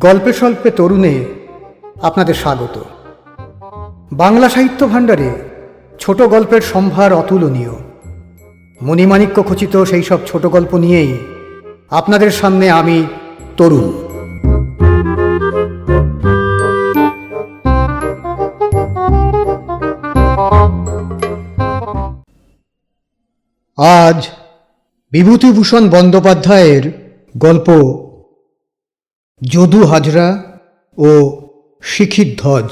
গল্পে স্বল্পে তরুণে আপনাদের স্বাগত। বাংলা সাহিত্য ভাণ্ডারে ছোট গল্পের সম্ভার অতুলনীয়। মণিমাণিক্য খচিত সেই সব ছোট গল্প নিয়েই আপনাদের সামনে আমি তরুণ। আজ বিভূতিভূষণ বন্দ্যোপাধ্যায়ের গল্প যদু হাজরা ও শিখির ধ্বজ।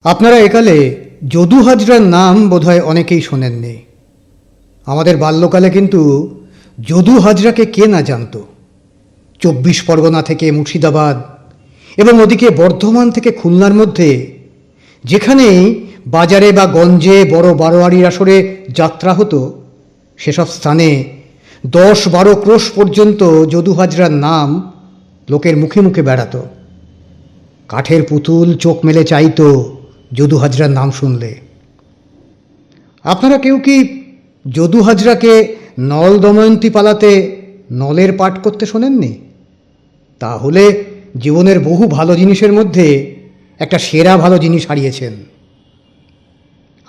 আপনারা একালে যদু হাজরার নাম বোধহয় অনেকেই শোনেননি। আমাদের বাল্যকালে কিন্তু যদু হাজরাকে কে না জানত। 24 পরগনা থেকে মুর্শিদাবাদ এবং ওদিকে বর্ধমান থেকে খুলনার মধ্যে যেখানেই বাজারে বা গঞ্জে বড় বারোয়ারির আসরে যাত্রা হতো, সেসব স্থানে 10-12 ক্রোশ পর্যন্ত যদু হাজরার নাম লোকের মুখে মুখে বেড়াত। কাঠের পুতুল চোখ মেলে চাইত যদু হাজরার নাম শুনলে। আপনারা কেউ কি যদু হাজরাকে নল দময়ন্তী পালাতে নলের পাঠ করতে শোনেননি? তাহলে জীবনের বহু ভালো জিনিসের মধ্যে একটা সেরা ভালো জিনিস হারিয়েছেন।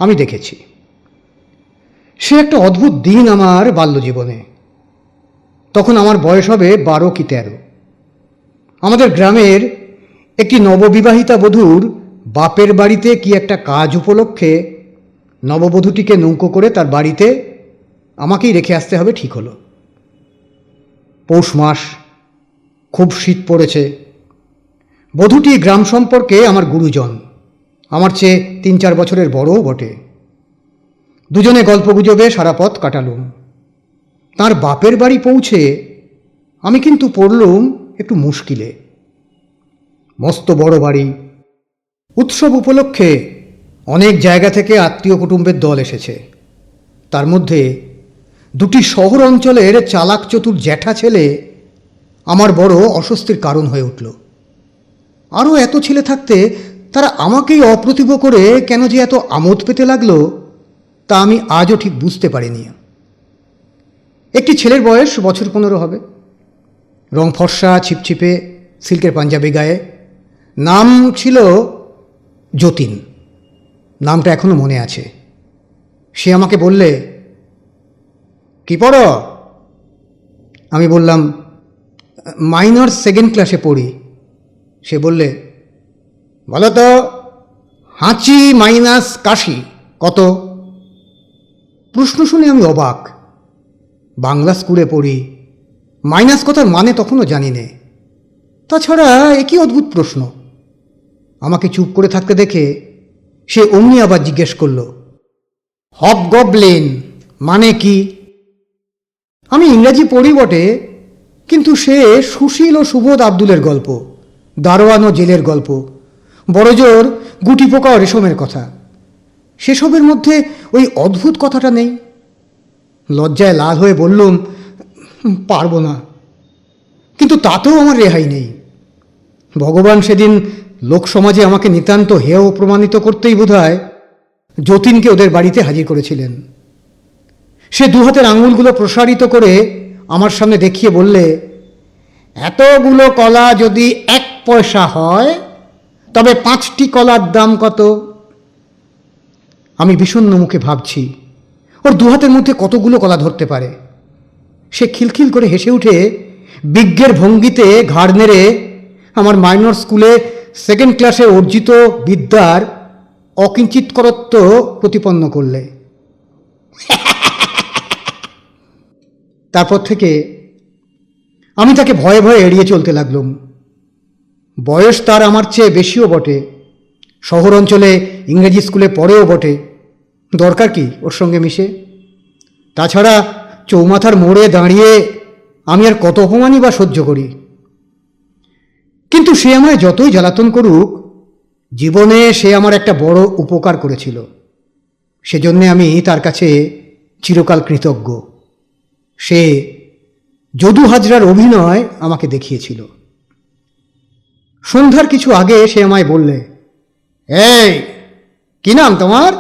আমি দেখেছি। সে একটা অদ্ভুত দিন আমার বাল্যজীবনে। তখন আমার বয়স হবে 12 কি 13। আমাদের গ্রামের একটি নববিবাহিতা বধূর বাপের বাড়িতে কি একটা কাজ উপলক্ষে নববধূটিকে নৌকো করে তার বাড়িতে আমাকেই রেখে আসতে হবে ঠিক হলো। পৌষ মাস, খুব শীত পড়েছে। বধূটি গ্রাম সম্পর্কে আমার গুরুজন, আমার চেয়ে 3-4 বছরের বড়ও বটে। দুজনে গল্পগুজবে সারা পথ কাটালুম। তার বাপের বাড়ি পৌঁছে আমি কিন্তু পড়লুম একটু মুশকিলে। মস্ত বড় বাড়ি। উৎসব উপলক্ষে অনেক জায়গা থেকে আত্মীয় কুটুম্বের দল এসেছে। তার মধ্যে 2টি শহর অঞ্চলের চালাক চতুর জ্যাঠা ছেলে আমার বড় অস্বস্তির কারণ হয়ে উঠল। আরও এত ছেলে থাকতে তারা আমাকেই অপ্রতিভ করে কেন যে এত আমোদ পেতে লাগলো, তা আমি আজও ঠিক বুঝতে পারিনি। একটি ছেলের বয়স বছর 15 হবে। রং ফর্সা, ছিপছিপে, সিল্কের পাঞ্জাবি গায়ে। নাম ছিল যতীন। নামটা এখনো মনে আছে। সে আমাকে বললে, কি পড়ো? আমি বললাম, মাইনর 2nd ক্লাসে পড়ি। সে বললে, বলো তো, হাঁচি মাইনাস কাশি কত? প্রশ্ন শুনে আমি অবাক। বাংলা স্কুলে পড়ি, মাইনাস কথার মানে তখনও জানি নে। তাছাড়া এ কি অদ্ভুত প্রশ্ন। আমাকে চুপ করে থাকতে দেখে সে অমনি আবার জিজ্ঞেস করল, হবগবলিন মানে কি? আমি ইংরাজি পড়ি বটে, কিন্তু সে সুশীল ও সুবোধ আব্দুলের গল্প, দারোয়ান ও জেলের গল্প, বড়জোর গুটি পোকা ও রেশমের কথা, সেসবের মধ্যে ওই অদ্ভুত কথাটা নেই। লজ্জায় লাল হয়ে বললুম, পারবো না। কিন্তু তাতেও আমার রেহাই নেই। ভগবান সেদিন লোকসমাজে আমাকে নিতান্ত হেয় প্রমাণিত করতেই বোধহয় যতীনকে ওদের বাড়িতে হাজির করেছিলেন। সে 2 হাতের আঙুলগুলো প্রসারিত করে আমার সামনে দেখিয়ে বললে, এতগুলো কলা যদি 1 পয়সা হয় তবে 5টি কলার দাম কত? আমি বিষণ্ণ মুখে ভাবছি ওর 2 হাতের মধ্যে কতগুলো কলা ধরতে পারে। সে খিলখিল করে হেসে উঠে বিজ্ঞের ভঙ্গিতে ঘাড় নেড়ে আমার মাইনর স্কুলে 2nd ক্লাসে অর্জিত বিদ্যার অকিঞ্চিৎকরত্ব প্রতিপন্ন করলে। তারপর থেকে আমি তাকে ভয়ে ভয়ে এড়িয়ে চলতে লাগলুম। বয়স তার আমার চেয়ে বেশিও বটে। শহর অঞ্চলে ইংরেজি স্কুলে পড়েও বটে। দরকার কি ওর সঙ্গে মিশে? তাছাড়া চৌমাথার মোড়ে দাঁড়িয়ে আমি আর কত অপমানই বা সহ্য করি। কিন্তু সে আমায় যতই জ্বালাতন করুক, জীবনে সে আমার একটা বড় উপকার করেছিল। সেজন্যে আমি তার কাছে চিরকাল কৃতজ্ঞ। সে যদু হাজরার অভিনয় আমাকে দেখিয়েছিল। সন্ধ্যার কিছু আগে সে আমায় বললে, এই কি নাম তোমার?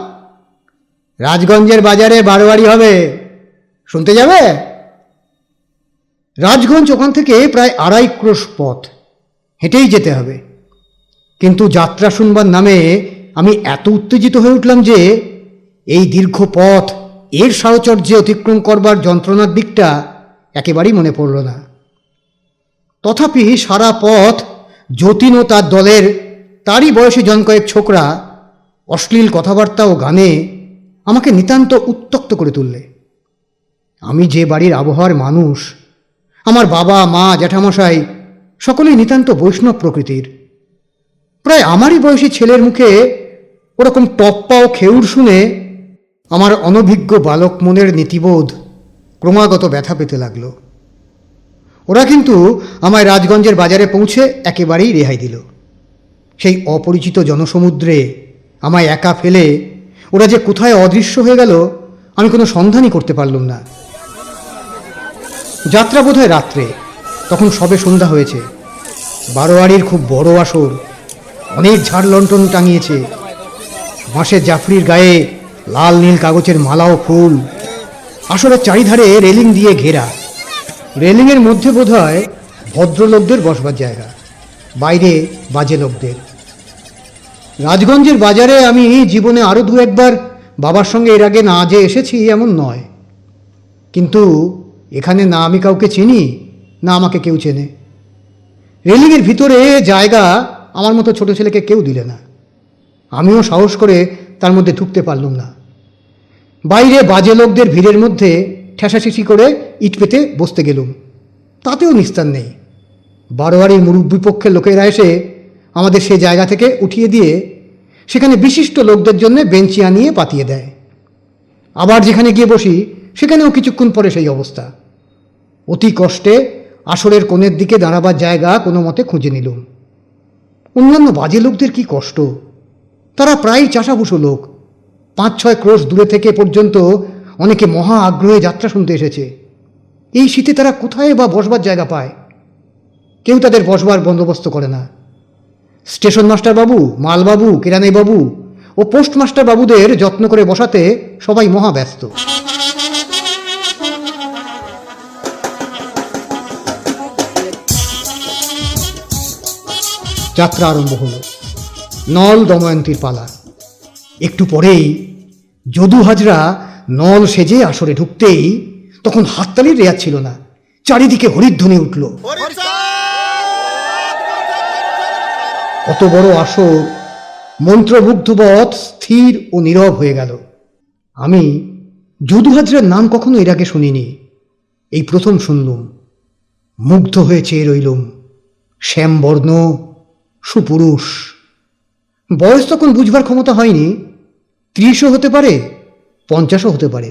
রাজগঞ্জের বাজারে বারোয়ারি হবে, শুনতে যাবে? রাজগঞ্জ ওখান থেকে প্রায় 2.5 ক্রোশ পথ, হেঁটেই যেতে হবে। কিন্তু যাত্রা শুনবার নামে আমি এত উত্তেজিত হয়ে উঠলাম যে এই দীর্ঘ পথ, এর সাহচর্যে অতিক্রম করবার যন্ত্রণার দিকটা একেবারেই মনে পড়ল না। তথাপি সারা পথ যতীন ও তার দলের তারই বয়সী জন কয়েক ছোকরা অশ্লীল কথাবার্তা ও গানে আমাকে নিতান্ত উত্ত্যক্ত করে তুললে। আমি যে বাড়ির আবহাওয়ার মানুষ, আমার বাবা মা জ্যাঠামশাই সকলেই নিতান্ত বৈষ্ণব প্রকৃতির। প্রায় আমারই বয়সী ছেলের মুখে ওরকম টপ্পা ও খেউর শুনে আমার অনভিজ্ঞ বালক মনের নীতিবোধ ক্রমাগত ব্যথা পেতে লাগল। ওরা কিন্তু আমায় রাজগঞ্জের বাজারে পৌঁছে একেবারেই রেহাই দিল। সেই অপরিচিত জনসমুদ্রে আমায় একা ফেলে ওরা যে কোথায় অদৃশ্য হয়ে গেল আমি কোনো সন্ধানই করতে পারলাম না। যাত্রা বোধহয় রাত্রে, তখন সবে সন্ধ্যা হয়েছে। বারোয়ারির খুব বড় আসর, অনেক ঝাড় লণ্ঠন টাঙিয়েছে। বাঁশের জাফরির গায়ে লাল নীল কাগজের মালা ও ফুল। আসরের চারিধারে রেলিং দিয়ে ঘেরা। রেলিংয়ের মধ্যে বোধহয় ভদ্রলোকদের বসবার জায়গা, বাইরে বাজে লোকদের। রাজগঞ্জের বাজারে আমি জীবনে আরও 2-1 বার বাবার সঙ্গে এর আগে না যে এসেছি এমন নয়, কিন্তু এখানে না আমি কাউকে চিনি, না আমাকে কেউ চেনে। রেলিংয়ের ভিতরে জায়গা আমার মতো ছোট ছেলেকে কেউ দিলে না। আমিও সাহস করে তার মধ্যে ঢুকতে পারলাম না। বাইরে বাজে লোকদের ভিড়ের মধ্যে ঠেসাঠেসি করে ইট পেতে বসতে গেলুম, তাতেও নিস্তার নেই। বারোয়ারির মুরব্বী পক্ষের লোকেরা এসে আমাদের সে জায়গা থেকে উঠিয়ে দিয়ে সেখানে বিশিষ্ট লোকদের জন্য বেঞ্চি আনিয়ে পাতিয়ে দেয়। আবার যেখানে গিয়ে বসি সেখানেও কিছুক্ষণ পরে সেই অবস্থা। অতি কষ্টে আসরের কোণের দিকে দাঁড়াবার জায়গা কোনো মতে খুঁজে নিলুম। অন্যান্য বাজে লোকদের কি কষ্ট! তারা প্রায় চাষাভুষো লোক। 5-6 ক্রোশ দূরে থেকে পর্যন্ত অনেকে মহা আগ্রহে যাত্রা শুনতে এসেছে। এই শীতে তারা কোথায় বা বসবার জায়গা পায়? কেউ তাদের বসবার বন্দোবস্ত করে না। স্টেশন মাস্টার বাবু, মালবাবু, কেরানি বাবু ও পোস্টমাস্টার বাবুদের যত্ন করে বসাতে সবাই মহা ব্যস্ত। যাত্রা আরম্ভ হলো। নল দময়ন্তীর পালা। একটু পরেই যদু হাজরা নল সেজে আসরে ঢুকতেই তখন হাততালির রেয়াজ ছিল না, চারিদিকে হরিধ্বনি উঠল। অত বড় আসর মন্ত্রমুগ্ধবৎ স্থির ও নীরব হয়ে গেল। আমি যদু হাজরার নাম কখনো এর আগে শুনিনি, এই প্রথম শুনলুম। মুগ্ধ হয়ে চেয়ে রইলুম। শ্যামবর্ণ, সুপুরুষ। বয়স তখন বুঝবার ক্ষমতা হয়নি, 30ও হতে পারে, 50ও হতে পারে।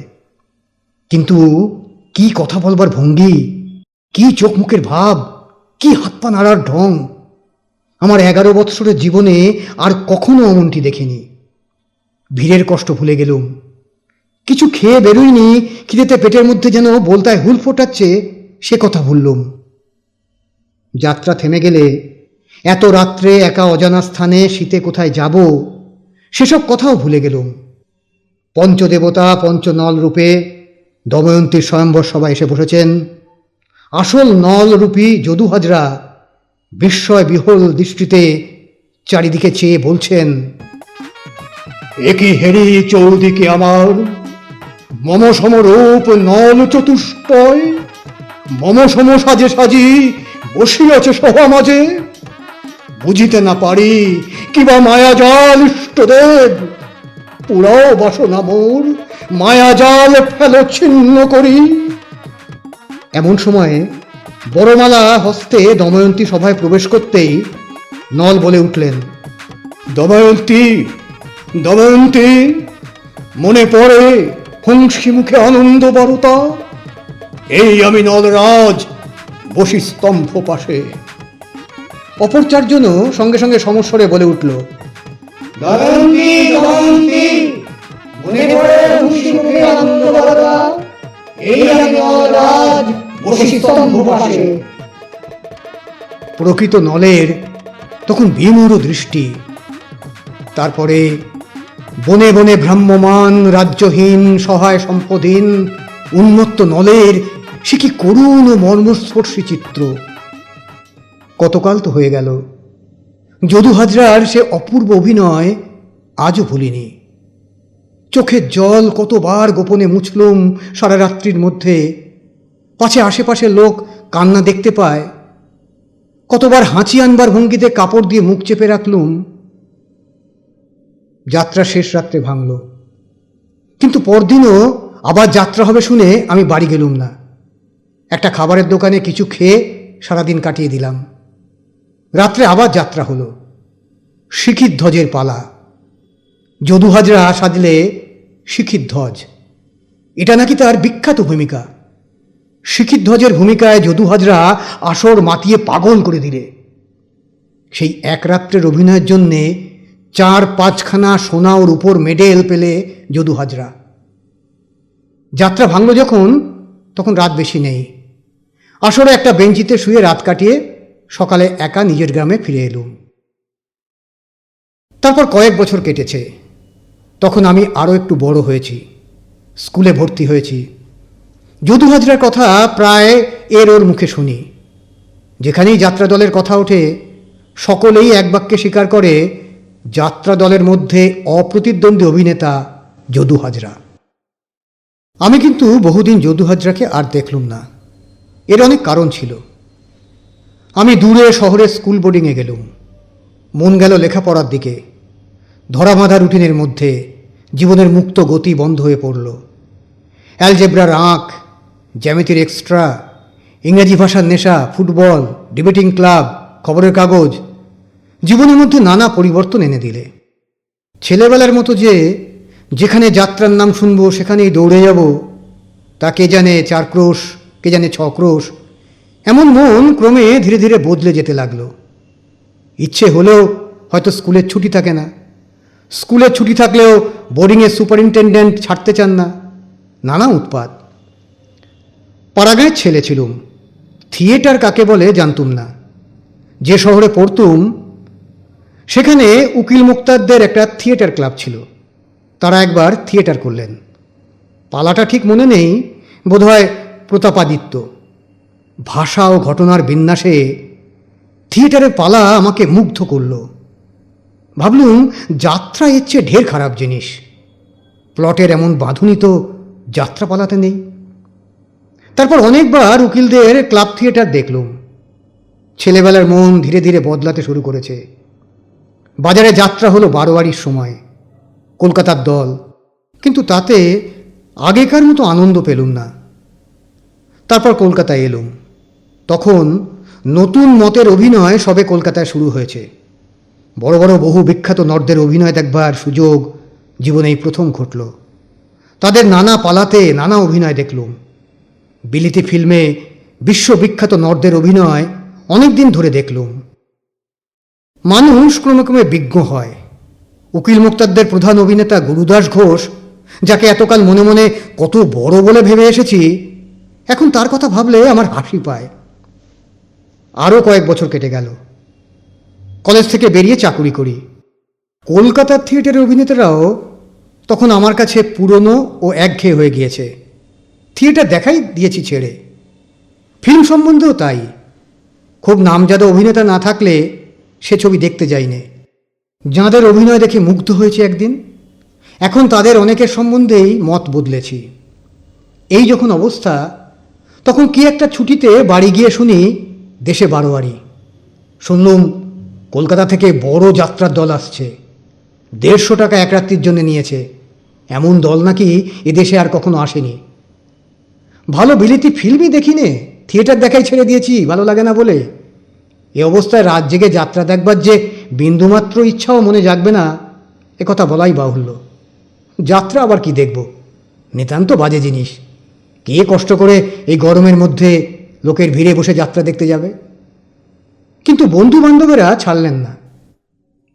কিন্তু কি কথা বলবার ভঙ্গি, কি চোখ মুখের ভাব, কি হাত পা নাড়ার ঢং! আমার 11 বৎসরের জীবনে আর কখনো অমনটি দেখিনি। ভিড়ের কষ্ট ভুলে গেলুম। কিছু খেয়ে বেরোইনি, খিদেতে পেটের মধ্যে যেন বলতায় হুল ফোটাচ্ছে, সে কথা ভুললুম। যাত্রা থেমে গেলে এত রাত্রে একা অজানা স্থানে শীতে কোথায় যাব সেসব কথাও ভুলে গেলুম। পঞ্চদেবতা পঞ্চনল রূপে দময়ন্তীর স্বয়ম্বর সভায় এসে বসেছেন। আসল নল রূপী যদু হাজরা বিস্ময় বিহ্বল দৃষ্টিতে চারিদিকে চেয়ে বলছেন, একই হেরি চৌদিকে আমার, মম সমরূপ নল চতুষ্টয়, মম সম সাজে সাজি বসিয়াছে সভা মাঝে। বুঝিতে না পারি কিবা মায়াজাল ইষ্টদেব, পুরাও বাসনা মোর মায়াজাল ফেলো ছিন্ন করি। এমন সময়ে বড়মালা হস্তে দময়ন্তী সভায় প্রবেশ করতেই নল বলে উঠলেন, দময়ন্তী, দময়ন্তী, মনে পড়ে হংসী মুখে আনন্দ বরতা। এই আমি নলরাজ বসি স্তম্ভ পাশে। অপর চারজনও সঙ্গে সঙ্গে সমস্বরে বলে উঠল, দময়ন্তী, দময়ন্তী, মনে পড়ে হংসী মুখে আনন্দ বরতা। এই আমি নলরাজ বসি স্তম্ভ পাশে। প্রকৃত নলের তখন বিমূঢ় দৃষ্টি। তারপরে বনে বনে ভ্রাম্যমান, রাজ্যহীন, সহায় সম্পদহীন উন্মত্ত নলের সে কি করুণ ও মর্মস্পর্শী চিত্র। কতকাল তো হয়ে গেল, যদু হাজরার সে অপূর্ব অভিনয় আজও ভুলিনি। চোখের জল কতবার গোপনে মুছলুম সারা রাত্রির মধ্যে, পাছে আশেপাশের লোক কান্না দেখতে পায়। কতবার হাঁচি আনবার ভঙ্গিতে কাপড় দিয়ে মুখ চেপে রাখলুম। যাত্রা শেষ রাত্রে ভাঙল, কিন্তু পরদিনও আবার যাত্রা হবে শুনে আমি বাড়ি গেলুম না। একটা খাবারের দোকানে কিছু খেয়ে সারাদিন কাটিয়ে দিলাম। রাত্রে আবার যাত্রা হলো। শিখিধ্বজের পালা। যদু হাজরা সাজলে শিখিধ্বজ, এটা নাকি তার বিখ্যাত ভূমিকা। শিখিধ্বজের ভূমিকায় যদু হাজরা আসর মাতিয়ে পাগল করে দিলে। সেই এক রাত্রের অভিনয়ের জন্যে 4-5খানা সোনা ও রূপোর মেডেল পেলে যদু হাজরা। যাত্রা ভাঙল যখন, তখন রাত বেশি নেই। আসরে একটা বেঞ্চিতে শুয়ে রাত কাটিয়ে সকালে একা নিজের গ্রামে ফিরে এলুম। তারপর কয়েক বছর কেটেছে। তখন আমি আরও একটু বড় হয়েছি, স্কুলে ভর্তি হয়েছি। যদু হাজরার কথা প্রায় এর ওর মুখে শুনি। যেখানেই যাত্রা দলের কথা ওঠে সকলেই এক বাক্যে স্বীকার করে যাত্রা দলের মধ্যে অপ্রতিদ্বন্দ্বী অভিনেতা যদু হাজরা। আমি কিন্তু বহুদিন যদু হাজরাকে আর দেখলুম না। এর অনেক কারণ ছিল। আমি দূরে শহরের স্কুল বোর্ডিংয়ে গেলুম। মন গেল লেখাপড়ার দিকে। ধরাবাঁধা রুটিনের মধ্যে জীবনের মুক্ত গতি বন্ধ হয়ে পড়ল। অ্যালজেব্রার আঁক, জ্যামিতির এক্সট্রা, ইংরেজি ভাষার নেশা, ফুটবল, ডিবেটিং ক্লাব, খবরের কাগজ জীবনের মধ্যে নানা পরিবর্তন এনে দিলে। ছেলেবেলার মতো যে যেখানে যাত্রার নাম শুনবো সেখানেই দৌড়ে যাব, তা কে জানে 4 ক্রোশ, কে জানে 6 ক্রোশ, এমন মন ক্রমে ধীরে ধীরে বদলে যেতে লাগলো। ইচ্ছে হলেও হয়তো স্কুলের ছুটি থাকে না। স্কুলের ছুটি থাকলেও বোর্ডিংয়ের সুপারিনটেন্ডেন্ট ছাড়তে চান না। নানা উৎপাত। পাড়াগাঁয়ের ছেলে ছিলুম। থিয়েটার কাকে বলে জানতুম না। যে শহরে পড়তুম সেখানে উকিল মুক্তারদের একটা থিয়েটার ক্লাব ছিল। তারা একবার থিয়েটার করলেন। পালাটা ঠিক মনে নেই, বোধহয় প্রতাপাদিত্য। ভাষা ও ঘটনার বিন্যাসে থিয়েটারের পালা আমাকে মুগ্ধ করল। ভাবলুম যাত্রা এর চেয়ে ঢের খারাপ জিনিস। প্লটের এমন বাঁধুনি তো যাত্রা পালাতে নেই। তারপর অনেকবার উকিলদের ক্লাব থিয়েটার দেখলুম। ছেলেবেলার মন ধীরে ধীরে বদলাতে শুরু করেছে। বাজারে যাত্রা হলো বারোয়ারির সময়, কলকাতার দল, কিন্তু তাতে আগেকার মতো আনন্দ পেলুম না। তারপর কলকাতায় এলুম। তখন নতুন মতের অভিনয় সবে কলকাতায় শুরু হয়েছে। বড় বড় বহু বিখ্যাত নর্দের অভিনয় দেখবার সুযোগ জীবনে এই প্রথম ঘটল। তাদের নানা পালাতে নানা অভিনয় দেখলুম। বিলিতি ফিল্মে বিশ্ববিখ্যাত নর্দের অভিনয় অনেক দিন ধরে দেখলুম। মানুষ ক্রমে ক্রমে বিজ্ঞ হয়। উকিল মুক্তারদের প্রধান অভিনেতা গুরুদাস ঘোষ, যাকে এতকাল মনে মনে কত বড় বলে ভেবে এসেছি, এখন তার কথা ভাবলে আমার হাসি পায়। আরও কয়েক বছর কেটে গেল। কলেজ থেকে বেরিয়ে চাকুরি করি। কলকাতার থিয়েটারের অভিনেতারাও তখন আমার কাছে পুরনো ও একঘেয়ে হয়ে গিয়েছে। থিয়েটার দেখাই দিয়েছি ছেড়ে। ফিল্ম সম্বন্ধেও তাই। খুব নামজাদা অভিনেতা না থাকলে সে ছবি দেখতে যাইনে। যাঁদের অভিনয় দেখে মুগ্ধ হয়েছে একদিন, এখন তাদের অনেকের সম্বন্ধেই মত বদলেছি। এই যখন অবস্থা, তখন কি একটা ছুটিতে বাড়ি গিয়ে শুনি দেশে বারোয়ারি। শুনলুম কলকাতা থেকে বড় যাত্রার দল আসছে। 150 টাকা এক রাত্রির জন্য নিয়েছে। এমন দল নাকি এদেশে আর কখনো আসেনি। ভালো বিলিতি ফিল্মই দেখিনি, থিয়েটার দেখাই ছেড়ে দিয়েছি ভালো লাগে না বলে। এ অবস্থায় রাত জেগে যাত্রা দেখবার যে বিন্দুমাত্র ইচ্ছাও মনে জাগবে না, একথা বলাই বাহুল্য। যাত্রা আবার কি দেখব, নিতান্ত বাজে জিনিস। কে কষ্ট করে এই গরমের মধ্যে লোকের ভিড়ে বসে যাত্রা দেখতে যাবে? কিন্তু বন্ধু বান্ধবেরা ছাড়লেন না।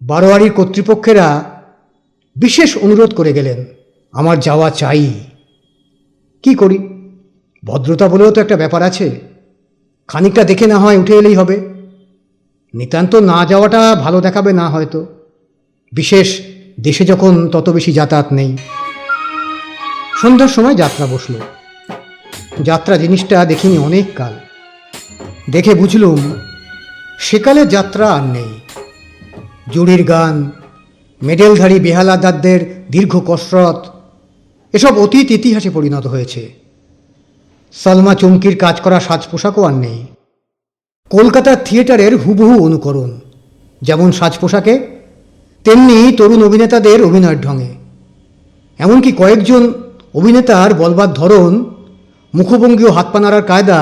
বারোয়ারির কর্তৃপক্ষেরা বিশেষ অনুরোধ করে গেলেন, আমার যাওয়া চাই। কি করি, ভদ্রতা বলেও তো একটা ব্যাপার আছে। খানিকটা দেখে না হয় উঠে এলেই হবে। নিতান্ত না যাওয়াটা ভালো দেখাবে না হয়তো, বিশেষ দেশে যখন তত বেশি যাতায়াত নেই। সন্ধ্যার সময় যাত্রা বসল। যাত্রা জিনিসটা দেখিনি অনেক কাল। দেখে বুঝলুম সেকালের যাত্রা আর নেই। জুড়ির গান, মেডেলধারী বেহালাদারদের দীর্ঘ কসরত, এসব অতীত ইতিহাসে পরিণত হয়েছে। সালমা চুমকির কাজ করা সাজ পোশাকও আর নেই। কলকাতার থিয়েটারের হুবহু অনুকরণ, যেমন সাজ পোশাকে তেমনি তরুণ অভিনেতাদের অভিনয়ের ঢঙে। এমনকি কয়েকজন অভিনেতার বলবার ধরন, মুখভঙ্গি ও হাত পা নাড়ার কায়দা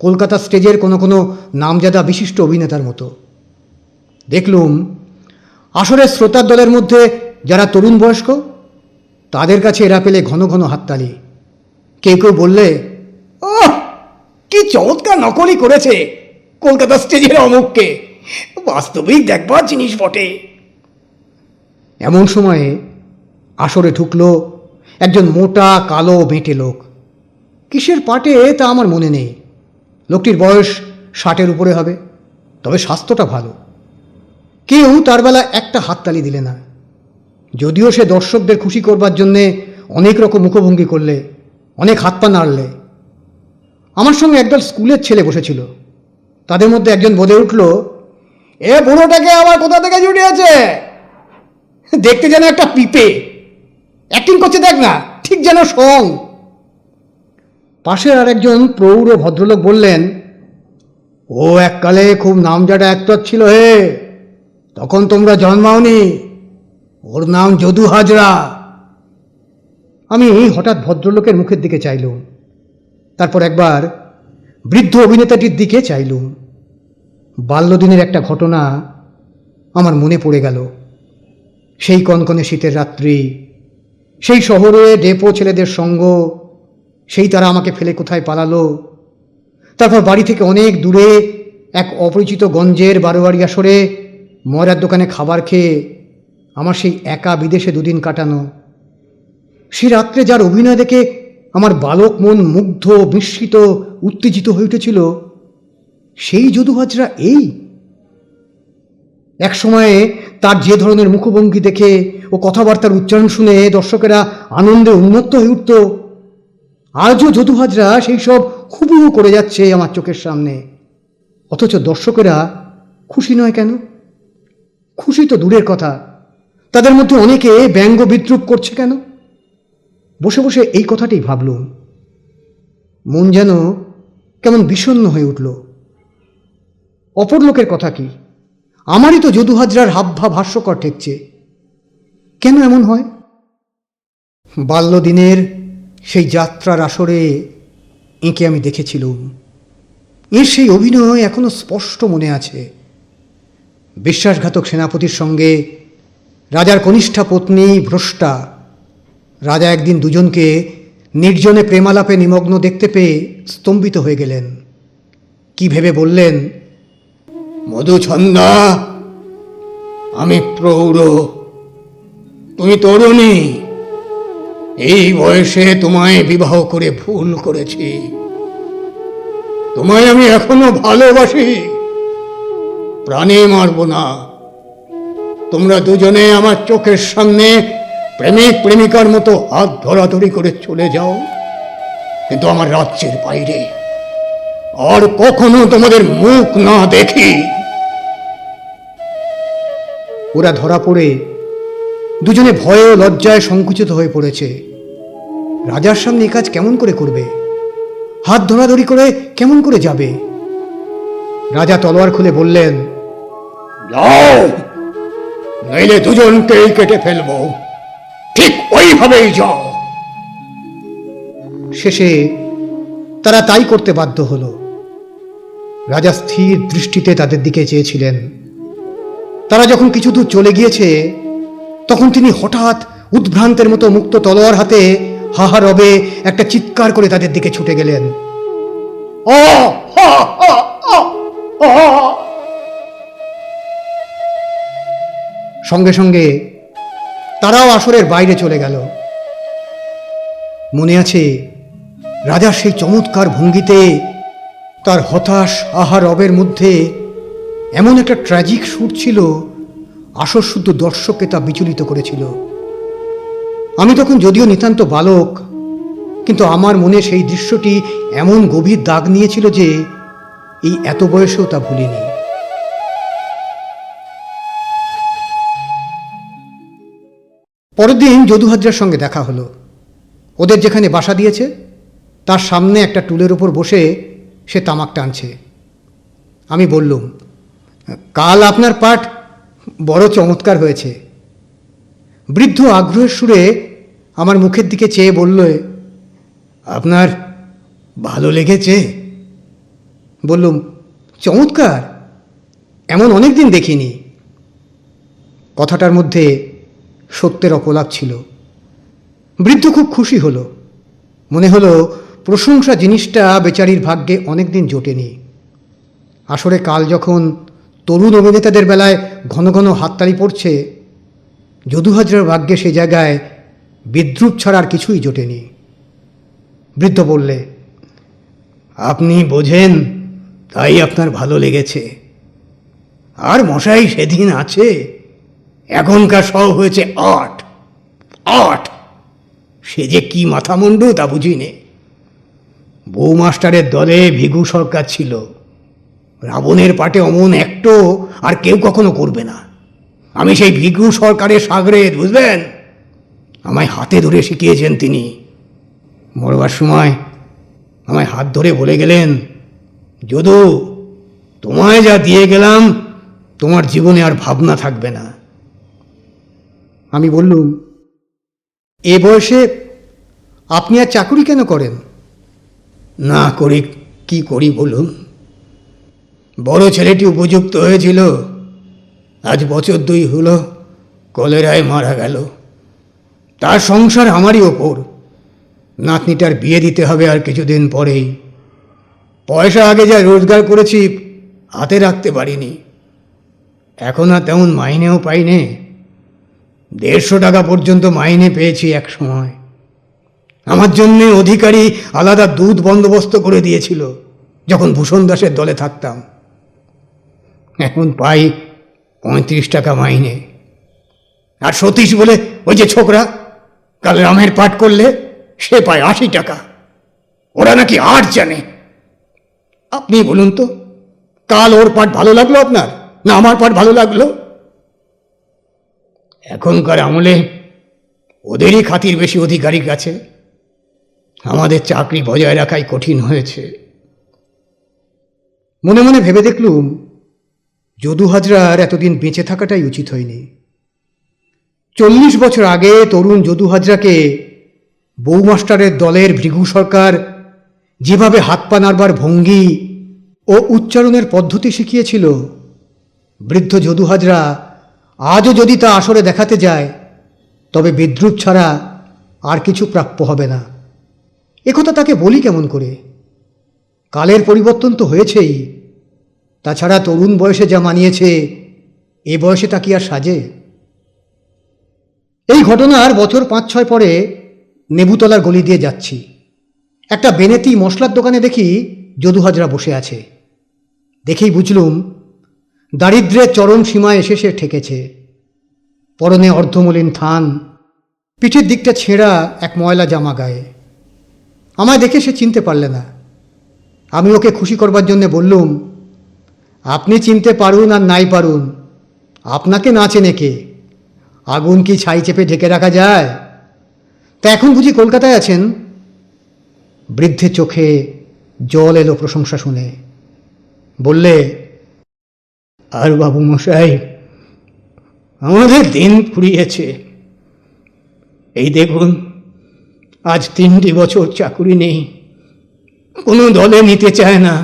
কলকাতা স্টেজের কোনো কোনো নামজাদা বিশিষ্ট অভিনেতার মতো। দেখলুম আসরের শ্রোতার দলের মধ্যে যারা তরুণ বয়স্ক, তাদের কাছে এরা পেলে ঘন ঘন হাততালি। কেউ কেউ বললে, ও কি চমৎকার নকলই করেছে কলকাতা স্টেজের অমুককে, বাস্তবিক দেখবার জিনিস বটে। এমন সময়ে আসরে ঢুকলো একজন মোটা কালো বেঁটে লোক। কিসের পাটে তা আমার মনে নেই। লোকটির বয়স 60-এর উপরে হবে, তবে স্বাস্থ্যটা ভালো। কেউ তার বেলা একটা হাততালি দিলে না, যদিও সে দর্শকদের খুশি করবার জন্যে অনেক রকম মুখভঙ্গি করলে, অনেক হাত পা নাড়লে। আমার সঙ্গে একদল স্কুলের ছেলে বসেছিল। তাদের মধ্যে একজন বলে উঠল, এ বুড়োটাকে আবার কোথা থেকে জুটিয়েছে, দেখতে যেন একটা পিপে, অ্যাক্টিং করছে দেখ না, ঠিক যেন সং। পাশের আর একজন প্রৌঢ় ভদ্রলোক বললেন, ও এককালে খুব নামজাদা অ্যাক্টর ছিল হে, তখন তোমরা জন্মাওনি, ওর নাম যদু হাজরা। আমি হঠাৎ ভদ্রলোকের মুখের দিকে চাইলুম, তারপর একবার বৃদ্ধ অভিনেতাটির দিকে চাইলুম। বাল্যদিনের একটা ঘটনা আমার মনে পড়ে গেল। সেই কনকনে শীতের রাত্রি, সেই শহরে ডেপো ছেলেদের সঙ্গ, সেই তারা আমাকে ফেলে কোথায় পালালো। তারপর বাড়ি থেকে অনেক দূরে এক অপরিচিত গঞ্জের বারোয়ারি আসরে ময়রার দোকানে খাবার খেয়ে আমার সেই একা বিদেশে দুদিন কাটানো। সে রাত্রে যার অভিনয় দেখে আমার বালক মন মুগ্ধ, বিস্মিত, উত্তেজিত হয়ে উঠেছিল, সেই যদু হাজরা এই। এক সময়ে তার যে ধরনের মুখভঙ্গি দেখে ও কথাবার্তার উচ্চারণ শুনে দর্শকেরা আনন্দে উন্মত্ত হয়ে উঠত, আজও যদু হাজরা সেই সব হুবহু করে যাচ্ছে আমার চোখের সামনে। অথচ দর্শকেরা খুশি নয় কেন? খুশি তো দূরের কথা, তাদের মধ্যে অনেকে ব্যঙ্গ বিদ্রূপ করছে কেন? বসে বসে এই কথাটি ভাবলুম। মন যেন কেমন বিষণ্ণ হয়ে উঠল। অপর লোকের কথা কি, আমারই তো যদু হাজরার হাবভাব হাস্যকর ঠেকছে। কেন এমন হয়? বাল্যদিনের সেই যাত্রার আসরে এঁকে আমি দেখেছিলুম। এর সেই অভিনয় এখনো স্পষ্ট মনে আছে। বিশ্বাসঘাতক সেনাপতির সঙ্গে রাজার কনিষ্ঠা পত্নী ভ্রষ্টা। রাজা একদিন দুজনকে নির্জনে প্রেমালাপে নিমগ্ন দেখতে পেয়ে স্তম্ভিত হয়ে গেলেন। কি ভেবে বললেন, মধুছন্দা, আমি প্রৌঢ়, তুমি তরুণী, এই বয়সে তোমায় বিবাহ করে ভুল করেছি। তোমায় আমি এখনো ভালোবাসি, প্রাণে মারব না। তোমরা দুজনে আমার চোখের সামনে প্রেমিক প্রেমিকার মতো হাত ধরাধরি করে চলে যাও, কিন্তু আমার রাজ্যের বাইরে আর কখনো তোমাদের মুখ না দেখি। ওরা ধরা পড়ে দুজনে ভয়ে ও লজ্জায় সংকুচিত হয়ে পড়েছে। রাজার সামনে কাজ কেমন করে করবে? হাত ধরাধরি করে কেমন করে যাবে? রাজা তলোয়ার খুলে বললেন, যাও, নইলে দুজনকেই কেটে ফেলবো, ঠিক ওইভাবেই যাও। শেষে তারা তাই করতে বাধ্য হলো। রাজা স্থির দৃষ্টিতে তাদের দিকে চেয়েছিলেন। তারা যখন কিছু দূর চলে গিয়েছে, তখন তিনি হঠাৎ উদ্ভ্রান্তের মতো মুক্ত তলোয়ার হাতে হাহা রবে একটা চিৎকার করে তাদের দিকে ছুটে গেলেন। সঙ্গে সঙ্গে তারাও আসরের বাইরে চলে গেল। মনে আছে রাজার সেই চমৎকার ভঙ্গিতে, তার হতাশ আহা রবের মধ্যে এমন একটা ট্র্যাজিক সুর ছিল, আসরশুদ্ধ দর্শককে তা বিচলিত করেছিল। আমি তখন যদিও নিতান্ত বালক, কিন্তু আমার মনে সেই দৃশ্যটি এমন গভীর দাগ নিয়েছিল যে এই এত বয়সেও তা ভুলিনি। পরের দিন যদু হাজরার সঙ্গে দেখা হলো। ওদের যেখানে বাসা দিয়েছে তার সামনে একটা টুলের ওপর বসে সে তামাক টানছে। আমি বললুম, কাল আপনার পাঠ বড় চমৎকার হয়েছে। বৃদ্ধ আগ্রহের সুরে আমার মুখের দিকে চেয়ে বলল, আপনার ভালো লেগেছে? বললুম, চমৎকার, এমন অনেক দিন দেখিনি। কথাটার মধ্যে সত্যের অপলাপ ছিল। বৃদ্ধ খুব খুশি হলো। মনে হলো প্রশংসা জিনিসটা বেচারির ভাগ্যে অনেক দিন জোটেনি। আসলে কাল যখন তরুণ অভিনেতাদের বেলায় ঘন ঘন হাততালি পড়ছে, যদু হাজরার ভাগ্যে সে জায়গায় বিদ্রুপ ছাড়া আর কিছুই জোটেনি। বৃদ্ধ বললে, আপনি বোঝেন তাই আপনার ভালো লেগেছে। আর মশাই সেদিন আছে, এখনকার সব হয়েছে আর্ট আর্ট। সে যে কি মাথামুন্ডু তা বুঝিনে। বউ মাস্টারের দলে ভিগু সরকার ছিল। রাবণের পাটে অমন একটো আর কেউ কখনো করবে না। আমি সেই ভিগু সরকারের সাগরেদ, বুঝলেন? আমায় হাতে ধরে শিখিয়েছেন তিনি। মরবার সময় আমায় হাত ধরে বলে গেলেন, যদু, তোমায় যা দিয়ে গেলাম তোমার জীবনে আর ভাবনা থাকবে না। আমি বললুম, এ বয়সে আপনি আর চাকুরি কেন করেন? না করি কি করি বলুন? বড় ছেলেটি উপযুক্ত হয়েছিল, আজ বছর 2 হলো কলেরায় মারা গেল। তার সংসার আমারই ওপর। নাতনিটার বিয়ে দিতে হবে আর কিছুদিন পরেই। পয়সা আগে যা রোজগার করেছি হাতে রাখতে পারিনি। এখন আর তেমন মাইনেও পাইনে। 150 টাকা পর্যন্ত মাইনে পেয়েছি এক সময়। আমার জন্যে অধিকারী আলাদা দুধ বন্দোবস্ত করে দিয়েছিল যখন ভূষণ দাসের দলে থাকতাম। এখন পাই 35 টাকা মাইনে। আর সতীশ বলে ওই যে ছোকরা কাল রামের পাঠ করলে, সে পায় 80 টাকা। ওরা নাকি আর্ট জানে। আপনি বলুন তো, কাল ওর পাঠ ভালো লাগলো আপনার, না আমার পাঠ ভালো লাগলো? এখনকার আমলে ওদেরই খাতির বেশি অধিকারীর কাছে। আমাদের চাকরি বজায় রাখাই কঠিন হয়েছে। মনে মনে ভেবে দেখলুম, যদু হাজরার এতদিন বেঁচে থাকাটাই উচিত হয়নি। 40 বছর আগে তরুণ যদু হাজরাকে বউ মাস্টারের দলের ভৃগু সরকার যেভাবে হাত পা নাড়বার ভঙ্গি ও উচ্চারণের পদ্ধতি শিখিয়েছিল, বৃদ্ধ যদু হাজরা আজও যদি তা আসরে দেখাতে যায় তবে বিদ্রুপ ছাড়া আর কিছু প্রাপ্য হবে না। একথা তাকে বলি কেমন করে? কালের পরিবর্তন তো হয়েছেই। তাছাড়া তরুণ বয়সে যা মানিয়েছে এ বয়সে তা কি আর সাজে? এই ঘটনার বছর 5-6 পরে নেবুতলার গলি দিয়ে যাচ্ছি। একটা বেনেতি মশলার দোকানে দেখি যদু হাজরা বসে আছে। দেখেই বুঝলুম দারিদ্র্যের চরম সীমায় এসে সে ঠেকেছে। পরনে অর্ধমলিন থান, পিঠের দিকটা ছেঁড়া এক ময়লা জামা গায়ে। আমায় দেখে সে চিনতে পারলে না। আমি ওকে খুশি করবার জন্যে বললুম, আপনি চিনতে পারুন আর নাই পারুন, আপনাকে না চেনে কে? আগুন কি ছাই চেপে ঢেকে রাখা যায়? তা এখন বুঝি কলকাতায় আছেন? বৃদ্ধের চোখে জল এলো প্রশংসা শুনে। বললে, আর বাবু মশাই, আমাদের দিন ফুরিয়েছে। এই দেখুন, আজ 3 বছর চাকুরি নেই, কোনো দলে নিতে চায় না।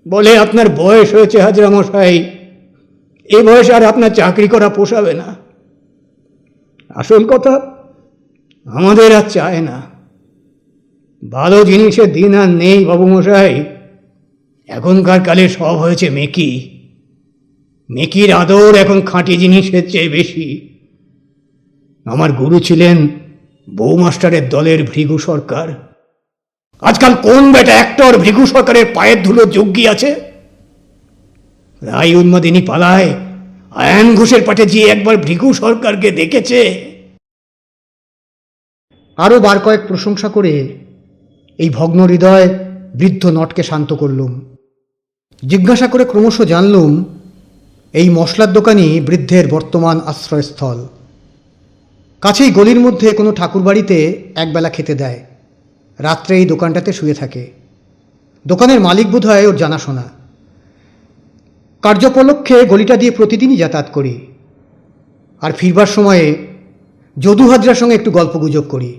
বলে আপনার বয়স হয়েছে হাজরা মশাই, এই বয়সে আর আপনার চাকরি করা পোষাবে না। আসল কথা, আমাদের আর চায় না। ভালো জিনিসের দিন আর নেই বাবু মশাই। এখনকার কালে সব হয়েছে মেকি। মেকির আদর এখন খাঁটি জিনিসের চেয়ে বেশি। আমার গুরু ছিলেন বউ মাস্টারের দলের ভৃগু সরকার। আজকাল কোন বেটা অ্যাক্টর ভৃগু সরকারের পায়ের ধুলো যোগ্যী আছে? রাই উন্মাদিনী পালায় আয়ান ঘোষের পাটে যে একবার ভৃগু সরকারকে দেখেছে। আরও বার কয়েক প্রশংসা করে এই ভগ্ন হৃদয় বৃদ্ধ নটকে শান্ত করলুম। জিজ্ঞাসা করে ক্রমশ জানলুম এই মশলার দোকানই বৃদ্ধের বর্তমান আশ্রয়স্থল। কাছেই গলির মধ্যে কোনো ঠাকুরবাড়িতে একবেলা খেতে দেয়, রাত্রে এই দোকানটাতে শুয়ে থাকে। দোকানের মালিক বোধহয় ওর জানাশোনা। কার্যোপলক্ষে গলিটা দিয়ে প্রতিদিনই যাতায়াত করি, আর ফিরবার সময়ে যদু হাজরার সঙ্গে একটু গল্পগুজব করি।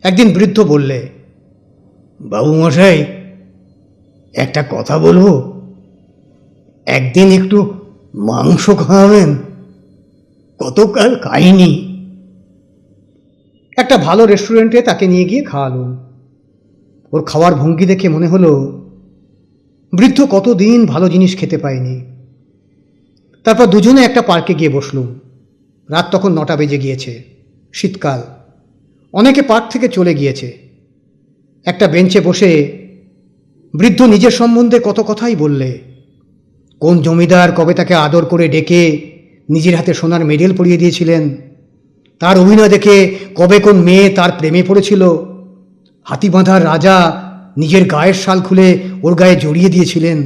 একদিন বৃদ্ধ বললে, বাবু মশাই, একটা কথা বলবো, একদিন একটু মাংস খাওয়াবেন, কতকাল খাইনি। একটা ভালো রেস্টুরেন্টে তাকে নিয়ে গিয়ে খাওয়ালুম। ওর খাওয়ার ভঙ্গি দেখে মনে হলো বৃদ্ধ কতদিন ভালো জিনিস খেতে পায়নি। তারপর দুজনে একটা পার্কে গিয়ে বসলুম। রাত তখন 9টা বেজে গিয়েছে, শীতকাল। অনেকে পার্ক থেকে চলে গিয়েছে। একটা বেঞ্চে বসে বৃদ্ধ নিজের সম্বন্ধে কত কথাই বললে। কোন জমিদার কবে তাকে আদর করে ডেকে নিজের হাতে সোনার মেডেল পরিয়ে দিয়েছিলেন, তার অভিনয় দেখে কবে কোন মেয়ে তার প্রেমে পড়েছিল, হাতিবাঁধার রাজা নিজের গায়ের শাল খুলে ওর গায়ে জড়িয়ে দিয়েছিলেন।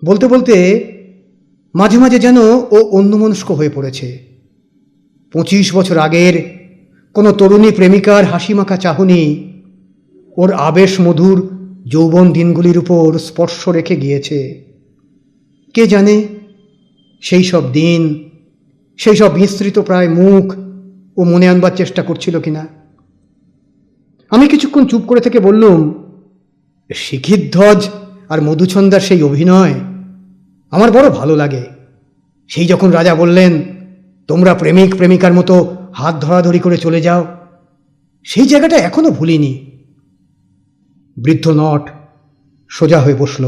বলতে বলতে মাঝে মাঝে যেন ও অন্যমনস্ক হয়ে পড়েছে। 25 বছর আগের কোনো তরুণী প্রেমিকার হাসিমাখা চাহনি ওর আবেশ মধুর যৌবন দিনগুলির উপর স্পর্শ রেখে গিয়েছে। কে জানে সেই সব দিন, সেই সব বিস্তৃত প্রায় মুখ ও মনে আনবার চেষ্টা করছিল কিনা। আমি কিছুক্ষণ চুপ করে থেকে বললুম, শিখিধ্বজ আর মধুছন্দার সেই অভিনয় আমার বড় ভালো লাগে। সেই যখন রাজা বললেন, তোমরা প্রেমিক প্রেমিকার মতো হাত ধরাধরি করে চলে যাও, সেই জায়গাটা এখনো ভুলিনি। বৃদ্ধ নট সোজা হয়ে বসল।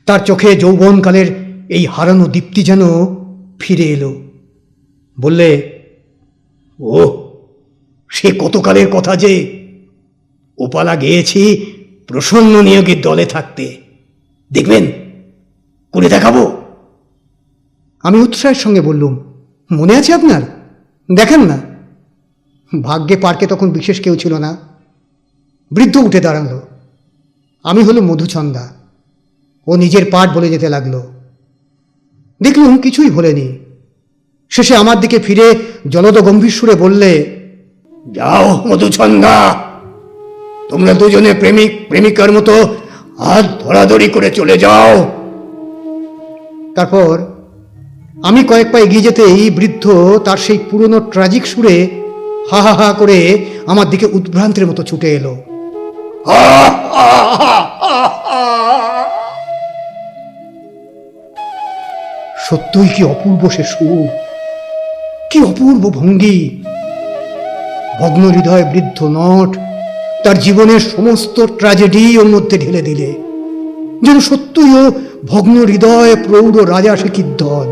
তার চোখে যৌবনকালের এই হারানো দীপ্তি যেন ফিরে এলো। বললে, ও সে কতকালের কথা যে, ওপালা গেয়েছি প্রসন্ন নিয়োগের দলে থাকতে, দেখবেন করে দেখাবো। আমি উৎসাহের সঙ্গে বললুম, মনে আছে আপনার? দেখেন না। ভাগ্যে পার্কে তখন বিশেষ কেউ ছিল না। বৃদ্ধ উঠে দাঁড়ালো। আমি হলুম মধুছন্দা। ও নিজের পাঠ বলে যেতে লাগলো। দেখলুম কিছুই ভোলেনি। শেষে আমার দিকে ফিরে জলদ গম্ভীর সুরে বললে, যাও মধুছন্দা, তোমরা দুজনে প্রেমিক প্রেমিকার মতো হাত ধরাধরি করে চলে যাও। তারপর আমি কয়েক পা এগিয়ে যেতেই বৃদ্ধ তার সেই পুরনো ট্র্যাজিক সুরে হা হা হা করে আমার দিকে উদ্ভ্রান্তের মতো ছুটে এলো। সত্যই কি অপূর্ব সে সুর, কি অপূর্ব ভঙ্গি! ভগ্ন হৃদয় বৃদ্ধ নট তার জীবনের সমস্ত ট্র্যাজেডি ওর মধ্যে ঢেলে দিলে, যেন সত্যই ও ভগ্ন হৃদয় প্রৌঢ় রাজা শিখিধ্বজ।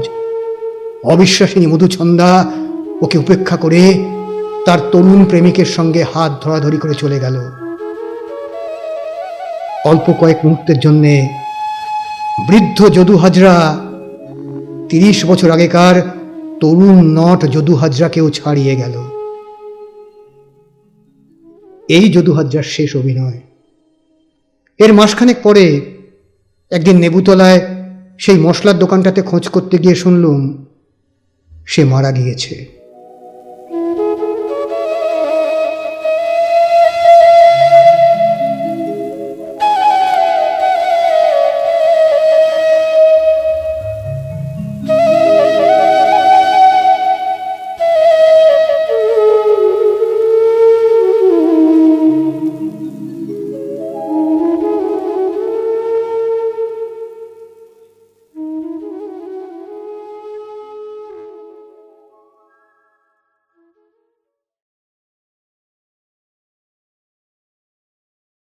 অবিশ্বাসিনী মধুছন্দা ওকে উপেক্ষা করে তার তরুণ প্রেমিকের সঙ্গে হাত ধরাধরি করে চলে গেল। অল্প কয়েক মুহূর্তের জন্যে বৃদ্ধ যদু হাজরা 30 বছর আগেকার তরুণ নট যদু হাজরাকেও ছাড়িয়ে গেল। এই যদু হাজরার শেষ অভিনয়। এর মাসখানেক পরে একদিন নেবুতলায় সেই মশলার দোকানটাতে খোঁজ করতে গিয়ে শুনলুম সে মারা গিয়েছে।